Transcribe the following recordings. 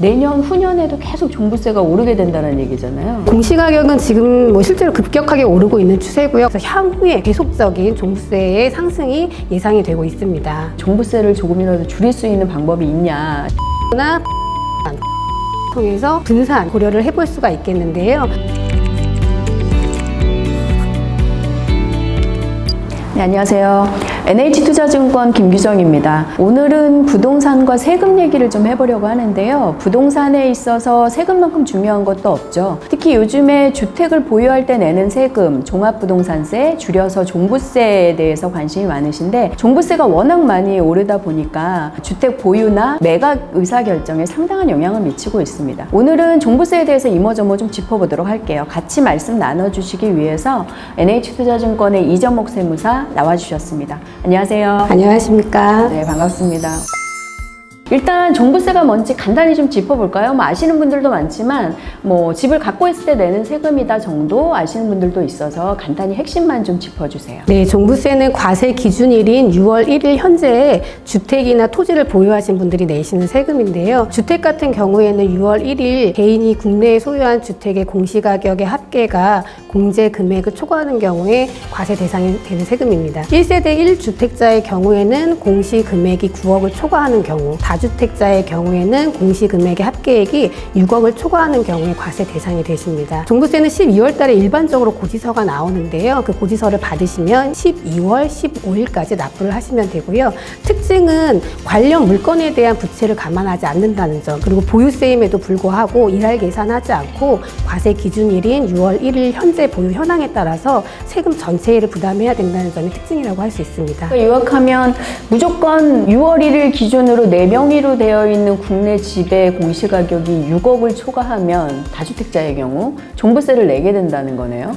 내년 후년에도 계속 종부세가 오르게 된다는 얘기잖아요. 공시가격은 지금 실제로 급격하게 오르고 있는 추세고요. 그래서 향후에 계속적인 종부세의 상승이 예상이 되고 있습니다. 종부세를 조금이라도 줄일 수 있는 방법이 있냐? 나 통해서 분산 고려를 해볼 수가 있겠는데요. 네, 안녕하세요. NH투자증권 김규정입니다. 오늘은 부동산과 세금 얘기를 좀 해보려고 하는데요. 부동산에 있어서 세금만큼 중요한 것도 없죠. 특히 요즘에 주택을 보유할 때 내는 세금, 종합부동산세, 줄여서 종부세에 대해서 관심이 많으신데 종부세가 워낙 많이 오르다 보니까 주택 보유나 매각 의사결정에 상당한 영향을 미치고 있습니다. 오늘은 종부세에 대해서 이모저모 좀 짚어보도록 할게요. 같이 말씀 나눠주시기 위해서 NH투자증권의 이정목 세무사 나와주셨습니다. 안녕하세요. 안녕하십니까. 네, 반갑습니다. 일단 종부세가 뭔지 간단히 좀 짚어볼까요? 아시는 분들도 많지만 집을 갖고 있을 때 내는 세금이다 정도 아시는 분들도 있어서 간단히 핵심만 좀 짚어주세요. 네, 종부세는 과세 기준일인 6월 1일 현재에 주택이나 토지를 보유하신 분들이 내시는 세금인데요. 주택 같은 경우에는 6월 1일 개인이 국내에 소유한 주택의 공시가격의 합계가 공제 금액을 초과하는 경우에 과세 대상이 되는 세금입니다. 1세대 1주택자의 경우에는 공시 금액이 9억을 초과하는 경우, 다주택자의 경우에는 공시금액의 합계액이 6억을 초과하는 경우에 과세 대상이 되십니다. 종부세는 12월 달에 일반적으로 고지서가 나오는데요. 그 고지서를 받으시면 12월 15일까지 납부를 하시면 되고요. 특징은 관련 물건에 대한 부채를 감안하지 않는다는 점, 그리고 보유세임에도 불구하고 일할 계산하지 않고 과세 기준일인 6월 1일 현재 보유 현황에 따라서 세금 전체를 부담해야 된다는 점이 특징이라고 할 수 있습니다. 그러니까 요약하면 무조건 6월 1일 기준으로 4명의로 되어 있는 국내 집의 공시가격이 6억을 초과하면 다주택자의 경우 종부세를 내게 된다는 거네요.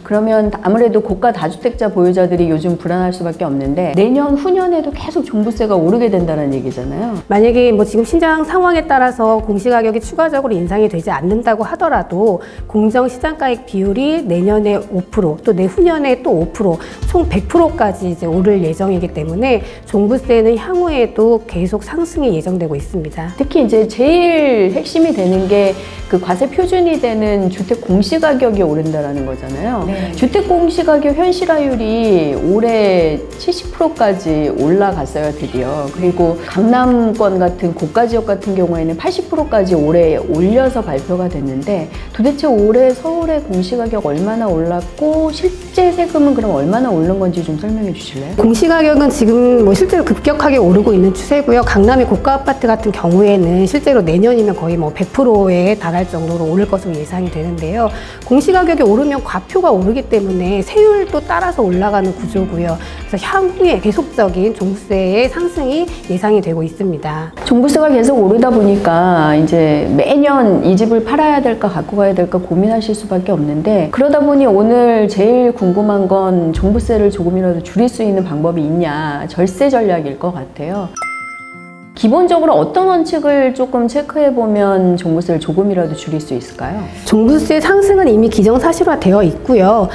그러면 아무래도 고가 다주택자 보유자들이 요즘 불안할 수밖에 없는데 내년 후년에도 계속 종부세가 오르게 된다는 얘기잖아요. 만약에 지금 시장 상황에 따라서 공시가격이 추가적으로 인상이 되지 않는다고 하더라도 공정시장가액 비율이 내년에 5%, 또 내후년에 또 5%, 총 100%까지 이제 오를 예정이기 때문에 종부세는 향후에도 계속 상승이 예정되고 있습니다. 특히 이제 제일 핵심이 되는 게 그 과세 표준이 되는 주택 공시가격이 오른다라는 거잖아요. 네. 주택 공시가격 현실화율이 올해 70%까지 올라갔어요, 드디어. 그리고 강남권 같은 고가 지역 같은 경우에는 80%까지 올해 올려서 발표가 됐는데 도대체 올해 서울의 공시가격 얼마나 올랐고 실제 세금은 그럼 얼마나 오른 건지 좀 설명해 주실래요? 공시가격은 지금 실제로 급격하게 오르고 있는 추세고요. 강남의 고가 아파트 같은 경우에는 실제로 내년이면 거의 100%에 달할 정도로 오를 것으로 예상이 되는데요. 공시가격이 오르면 과표가 오르기 때문에 세율도 따라서 올라가는 구조고요. 그래서 향후에 계속적인 종부세의 상승이 예상이 되고 있습니다. 종부세가 계속 오르다 보니까 이제 매년 이 집을 팔아야 될까 갖고 가야 될까 고민하실 수밖에 없는데 그러다 보니 오늘 제일 궁금한 건 종부세를 조금이라도 줄일 수 있는 방법이 있냐, 절세 전략일 것 같아요. 기본적으로 어떤 원칙을 조금 체크해보면 종부세를 조금이라도 줄일 수 있을까요? 종부세 상승은 이미 기정사실화되어 있고요.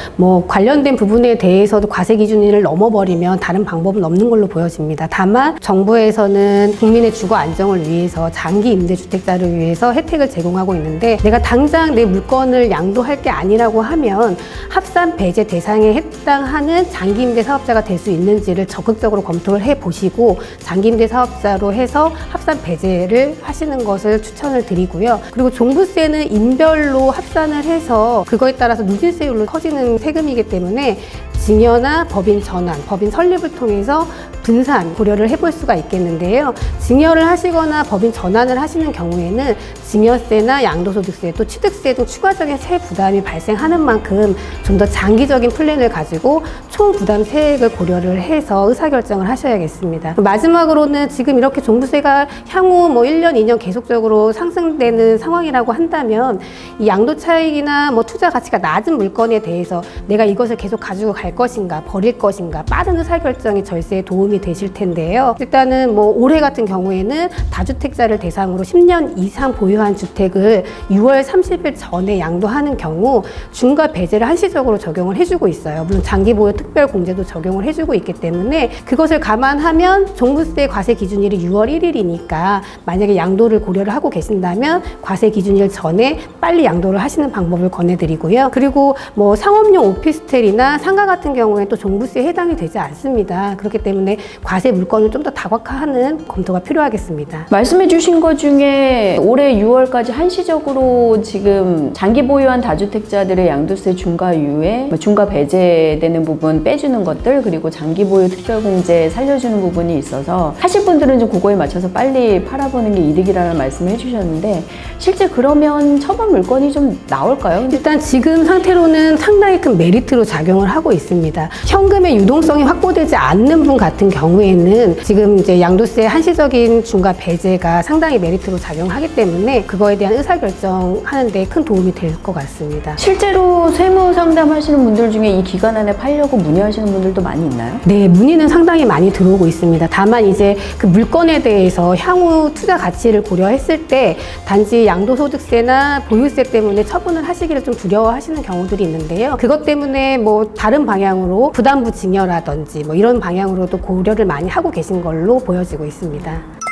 관련된 부분에 대해서도 과세 기준일을 넘어버리면 다른 방법은 없는 걸로 보여집니다. 다만 정부에서는 국민의 주거 안정을 위해서 장기 임대주택자를 위해서 혜택을 제공하고 있는데 내가 당장 내 물건을 양도할 게 아니라고 하면 합산 배제 대상에 해당하는 장기 임대 사업자가 될 수 있는지를 적극적으로 검토를 해보시고 장기 임대 사업자로 해서 합산 배제를 하시는 것을 추천을 드리고요. 그리고 종부세는 인별로 합산을 해서 그거에 따라서 누진세율로 커지는 세금이기 때문에 증여나 법인 전환, 법인 설립을 통해서 분산 고려를 해볼 수가 있겠는데요. 증여를 하시거나 법인 전환을 하시는 경우에는 증여세나 양도소득세, 또 취득세 등 추가적인 세 부담이 발생하는 만큼 좀 더 장기적인 플랜을 가지고 총 부담 세액을 고려를 해서 의사결정을 하셔야겠습니다. 마지막으로는 지금 이렇게 종부세가 향후 1년, 2년 계속적으로 상승되는 상황이라고 한다면 이 양도 차익이나 투자 가치가 낮은 물건에 대해서 내가 이것을 계속 가지고 갈 것인가, 버릴 것인가, 빠른 의사결정이 절세에 도움이 도움이 되실 텐데요. 일단은 뭐 올해 같은 경우에는 다주택자를 대상으로 10년 이상 보유한 주택을 6월 30일 전에 양도하는 경우 중과 배제를 한시적으로 적용을 해주고 있어요. 물론 장기 보유 특별 공제도 적용을 해주고 있기 때문에 그것을 감안하면 종부세 과세 기준일이 6월 1일이니까 만약에 양도를 고려를 하고 계신다면 과세 기준일 전에 빨리 양도를 하시는 방법을 권해드리고요. 그리고 뭐 상업용 오피스텔이나 상가 같은 경우에는 또 종부세에 해당이 되지 않습니다. 그렇기 때문에 과세 물건을 좀 더 다각화하는 검토가 필요하겠습니다. 말씀해 주신 것 중에 올해 6월까지 한시적으로 지금 장기 보유한 다주택자들의 양도세 중과 유예, 중과 배제되는 부분 빼주는 것들, 그리고 장기 보유 특별공제 살려주는 부분이 있어서 하실 분들은 좀 그거에 맞춰서 빨리 팔아보는 게 이득이라는 말씀을 해주셨는데 실제 그러면 처분 물건이 좀 나올까요? 일단 지금 상태로는 상당히 큰 메리트로 작용을 하고 있습니다. 현금의 유동성이 확보되지 않는 분 같은 경우에는 지금 이제 양도세 한시적인 중과 배제가 상당히 메리트로 작용하기 때문에 그거에 대한 의사결정하는 데 큰 도움이 될 것 같습니다. 실제로 세무 상담하시는 분들 중에 이 기간 안에 팔려고 문의하시는 분들도 많이 있나요? 네, 문의는 상당히 많이 들어오고 있습니다. 다만 이제 그 물건에 대해서 향후 투자 가치를 고려했을 때 단지 양도소득세나 보유세 때문에 처분을 하시기를 좀 두려워하시는 경우들이 있는데요. 그것 때문에 뭐 다른 방향으로 부담부 증여라든지 뭐 이런 방향으로도 고려를 많이 하고 계신 걸로 보여지고 있습니다.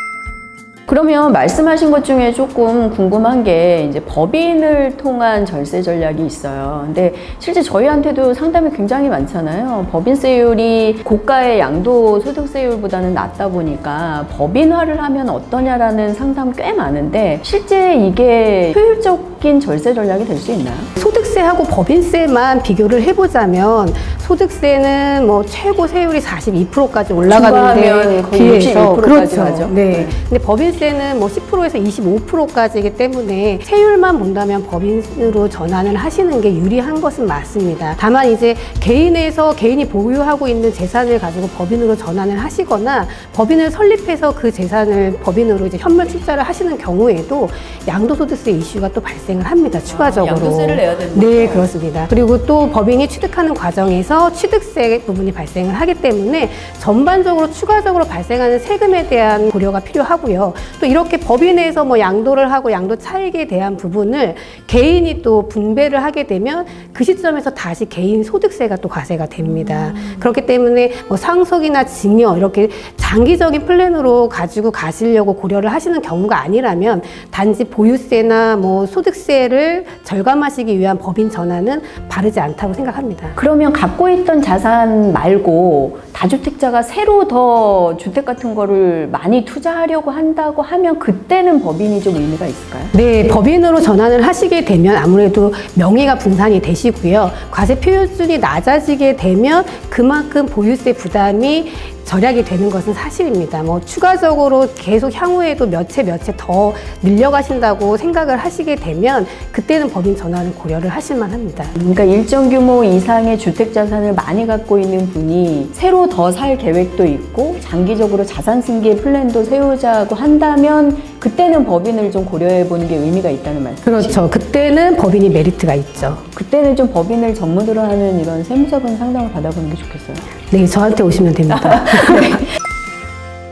그러면 말씀하신 것 중에 조금 궁금한 게 이제 법인을 통한 절세 전략이 있어요. 근데 실제 저희한테도 상담이 굉장히 많잖아요. 법인세율이 고가의 양도소득세율보다는 낮다 보니까 법인화를 하면 어떠냐라는 상담 꽤 많은데 실제 이게 효율적인 절세 전략이 될 수 있나요? 소득세하고 법인세만 비교를 해보자면 소득세는 뭐 최고 세율이 42%까지 올라가는데 비해서 그렇죠. 하죠. 네. 근데 법인세는 뭐 10%에서 25%까지이기 때문에 세율만 본다면 법인으로 전환을 하시는 게 유리한 것은 맞습니다. 다만 이제 개인이 보유하고 있는 재산을 가지고 법인으로 전환을 하시거나 법인을 설립해서 그 재산을 법인으로 이제 현물 출자를 하시는 경우에도 양도소득세 이슈가 또 발생을 합니다. 추가적으로. 양도세를 내야 되는 네, 그렇습니다. 그리고 또 법인이 취득하는 과정에서 취득세 부분이 발생을 하기 때문에 전반적으로 추가적으로 발생하는 세금에 대한 고려가 필요하고요. 또 이렇게 법인에서 뭐 양도를 하고 양도 차익에 대한 부분을 개인이 또 분배를 하게 되면 그 시점에서 다시 개인 소득세가 또 과세가 됩니다. 그렇기 때문에 뭐 상속이나 증여 이렇게 장기적인 플랜으로 가지고 가시려고 고려를 하시는 경우가 아니라면 단지 보유세나 뭐 소득세를 절감하시기 위한 법인 전환은 바르지 않다고 생각합니다. 그러면 갖고 있던 자산 말고 다주택자가 새로 더 주택 같은 거를 많이 투자하려고 한다고 하면 그때는 법인이 좀 의미가 있을까요? 네, 법인으로 전환을 하시게 되면 아무래도 명의가 분산이 되시고요. 과세 표준이 낮아지게 되면 그만큼 보유세 부담이 절약이 되는 것은 사실입니다. 뭐 추가적으로 계속 향후에도 몇 채 더 늘려가신다고 생각을 하시게 되면 그때는 법인 전환을 고려를 하실 만합니다. 그러니까 일정 규모 이상의 주택 자산을 많이 갖고 있는 분이 새로 더 살 계획도 있고 장기적으로 자산 승계 플랜도 세우자고 한다면 그때는 법인을 좀 고려해 보는 게 의미가 있다는 말씀이시죠? 그렇죠. 그때는 법인이 메리트가 있죠. 그때는 좀 법인을 전문으로 하는 이런 세무자분 상담을 받아보는 게 좋겠어요. 네, 저한테 오시면 됩니다. 네.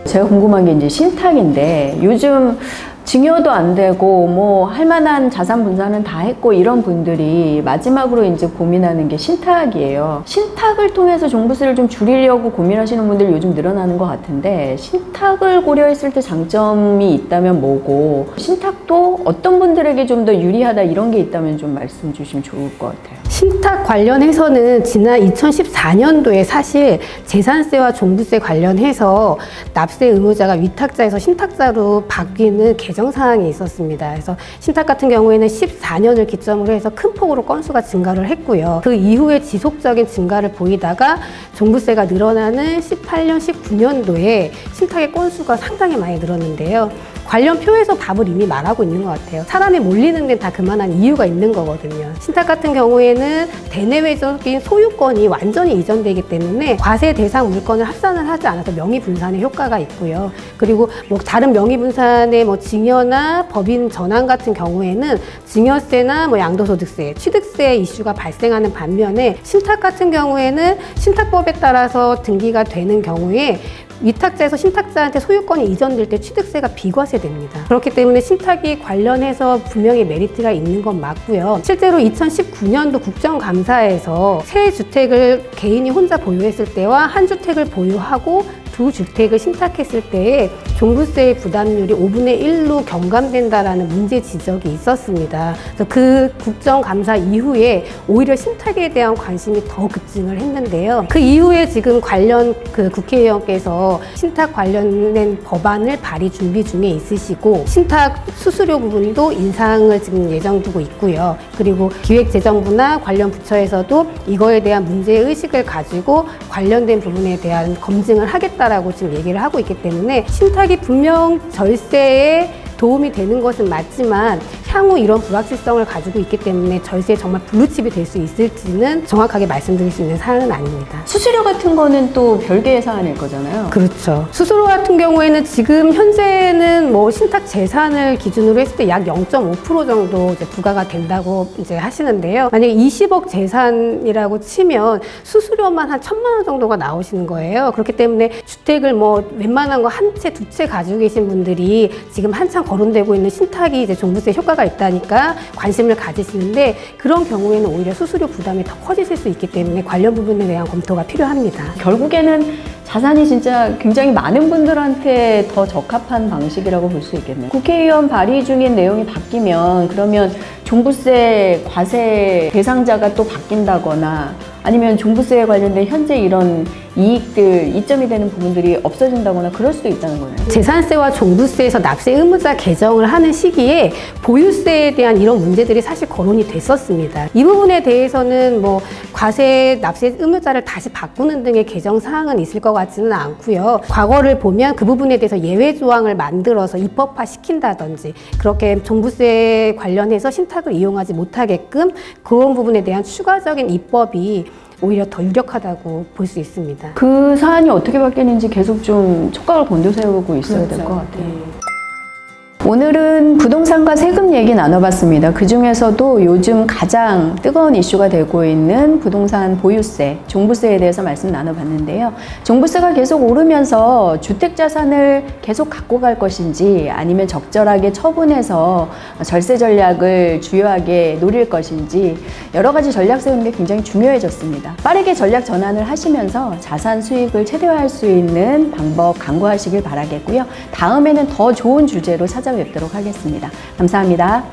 제가 궁금한 게 이제 신탁인데 요즘 증여도 안 되고 뭐 할 만한 자산 분산은 다 했고 이런 분들이 마지막으로 이제 고민하는 게 신탁이에요. 신탁을 통해서 종부세를 좀 줄이려고 고민하시는 분들이 요즘 늘어나는 것 같은데 신탁을 고려했을 때 장점이 있다면 뭐고 신탁도 어떤 분들에게 좀 더 유리하다 이런 게 있다면 좀 말씀 주시면 좋을 것 같아요. 신탁 관련해서는 지난 2014년도에 사실 재산세와 종부세 관련해서 납세 의무자가 위탁자에서 신탁자로 바뀌는 개정사항이 있었습니다. 그래서 신탁 같은 경우에는 14년을 기점으로 해서 큰 폭으로 건수가 증가를 했고요. 그 이후에 지속적인 증가를 보이다가 종부세가 늘어나는 18년, 19년도에 신탁의 건수가 상당히 많이 늘었는데요. 관련 표에서 답을 이미 말하고 있는 것 같아요. 사람이 몰리는 데는 다 그만한 이유가 있는 거거든요. 신탁 같은 경우에는 대내외적인 소유권이 완전히 이전되기 때문에 과세 대상 물건을 합산을 하지 않아서 명의분산의 효과가 있고요. 그리고 뭐 다른 명의분산의 뭐 증여나 법인 전환 같은 경우에는 증여세나 뭐 양도소득세, 취득세 이슈가 발생하는 반면에 신탁 같은 경우에는 신탁법에 따라서 등기가 되는 경우에 위탁자에서 신탁자한테 소유권이 이전될 때 취득세가 비과세됩니다. 그렇기 때문에 신탁이 관련해서 분명히 메리트가 있는 건 맞고요. 실제로 2019년도 국정감사에서 세 주택을 개인이 혼자 보유했을 때와 한 주택을 보유하고 두 주택을 신탁했을 때에 종부세의 부담률이 5분의 1로 경감된다라는 문제 지적이 있었습니다. 그래서 그 국정감사 이후에 오히려 신탁에 대한 관심이 더 급증을 했는데요. 그 이후에 지금 관련 국회의원께서 신탁 관련된 법안을 발의 준비 중에 있으시고 신탁 수수료 부분도 인상을 지금 예정 두고 있고요. 그리고 기획재정부나 관련 부처에서도 이거에 대한 문제의식을 가지고 관련된 부분에 대한 검증을 하겠다라고 지금 얘기를 하고 있기 때문에 신탁이 분명 절세에 도움이 되는 것은 맞지만 향후 이런 불확실성을 가지고 있기 때문에 절세에 정말 블루칩이 될 수 있을지는 정확하게 말씀드릴 수 있는 사안은 아닙니다. 수수료 같은 거는 또 별개의 사안일 거잖아요. 그렇죠. 수수료 같은 경우에는 지금 현재는 뭐 신탁 재산을 기준으로 했을 때 약 0.5% 정도 이제 부과가 된다고 이제 하시는데요. 만약에 20억 재산이라고 치면 수수료만 한 1,000만 원 정도가 나오시는 거예요. 그렇기 때문에 주택을 뭐 웬만한 거 한 채, 두 채 가지고 계신 분들이 지금 한창 거론되고 있는 신탁이 이제 종부세 효과가 있다니까 관심을 가지시는데 그런 경우에는 오히려 수수료 부담이 더 커지실 수 있기 때문에 관련 부분에 대한 검토가 필요합니다. 결국에는 자산이 진짜 굉장히 많은 분들한테 더 적합한 방식이라고 볼 수 있겠네요. 국회의원 발의 중인 내용이 바뀌면 그러면 종부세 과세 대상자가 또 바뀐다거나 아니면 종부세에 관련된 현재 이런 이익들, 이점이 되는 부분들이 없어진다거나 그럴 수도 있다는 거네요. 재산세와 종부세에서 납세 의무자 개정을 하는 시기에 보유세에 대한 이런 문제들이 사실 거론이 됐었습니다. 이 부분에 대해서는 뭐 과세 납세 의무자를 다시 바꾸는 등의 개정 사항은 있을 것 같지는 않고요. 과거를 보면 그 부분에 대해서 예외 조항을 만들어서 입법화 시킨다든지 그렇게 종부세 관련해서 신탁을 이용하지 못하게끔 그런 부분에 대한 추가적인 입법이 오히려 더 유력하다고 볼 수 있습니다. 그 사안이 어떻게 바뀌는지 계속 좀 촉각을 곤두세우고 있어야 될 것 같아요. 오늘은 부동산과 세금 얘기 나눠봤습니다. 그 중에서도 요즘 가장 뜨거운 이슈가 되고 있는 부동산 보유세, 종부세에 대해서 말씀 나눠봤는데요. 종부세가 계속 오르면서 주택자산을 계속 갖고 갈 것인지 아니면 적절하게 처분해서 절세 전략을 주요하게 노릴 것인지 여러 가지 전략 세우는 게 굉장히 중요해졌습니다. 빠르게 전략 전환을 하시면서 자산 수익을 최대화할 수 있는 방법 강구하시길 바라겠고요. 다음에는 더 좋은 주제로 찾아뵙도록 하겠습니다. 감사합니다.